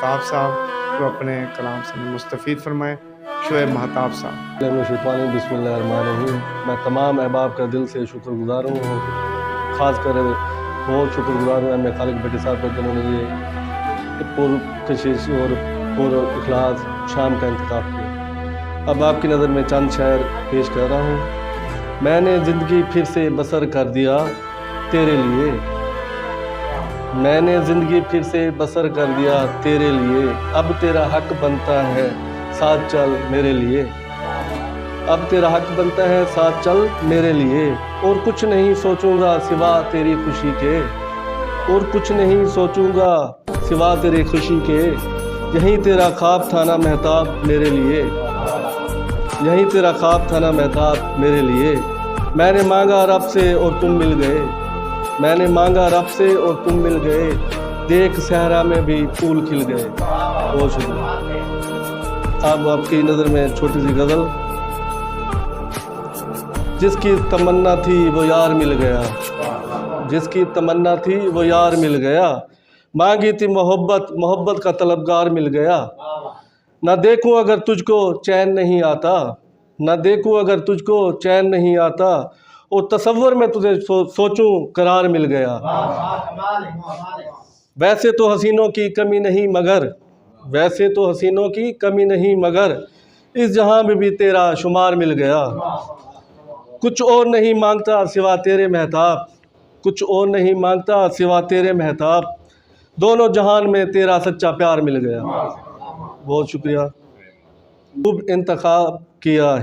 महताब साहब को अपने कलाम से मुस्तफ़ीद फरमाएँ। शोएब महताब साहब। बिस्मिल्लाहिर्रहमानिर्रहीम। मैं तमाम अहबाब का दिल से शुक्रगुजार हूँ, ख़ास कर बहुत शुक्रगुजार हूँ मैं खालिक भट्टी साहब का, जिन्होंने ये पुरकशिश और पुरइखलास शाम का इंतखाब किया। अब आपकी नज़र में चंद शायर पेश कर रहा हूँ। मैंने ज़िंदगी फिर से बसर कर दिया तेरे लिए, मैंने ज़िंदगी फिर से बसर कर दिया तेरे लिए, अब तेरा हक बनता है साथ चल मेरे लिए, अब तेरा हक बनता है साथ चल मेरे लिए, और कुछ नहीं सोचूंगा सिवा तेरी खुशी के, और कुछ नहीं सोचूंगा सिवा तेरी खुशी के, यहीं तेरा ख्वाब था ना महताब मेरे लिए, यहीं तेरा ख्वाब था ना महताब मेरे लिए, मैंने मांगा रब से और तुम मिल गए, मैंने मांगा रब से और तुम मिल गए, देख सहरा में भी फूल खिल गए। बहुत शुक्रिया। अब आपकी नज़र में छोटी सी गज़ल। जिसकी तमन्ना थी वो यार मिल गया, जिसकी तमन्ना थी वो यार मिल गया, मांगी थी मोहब्बत मोहब्बत का तलबगार मिल गया, ना देखूं अगर तुझको चैन नहीं आता, ना देखूं अगर तुझको चैन नहीं आता, और तसव्वुर में तुझे सोचूं करार मिल गया। वैसे तो हसीनों की कमी नहीं मगर, वैसे तो हसीनों की कमी नहीं मगर, इस जहां में भी तेरा शुमार मिल गया, कुछ और नहीं मांगता सिवा तेरे महताब, कुछ और नहीं मांगता सिवा तेरे महताब, दोनों जहान में तेरा सच्चा प्यार मिल गया। बहुत शुक्रिया। खूब इंतखाब किया।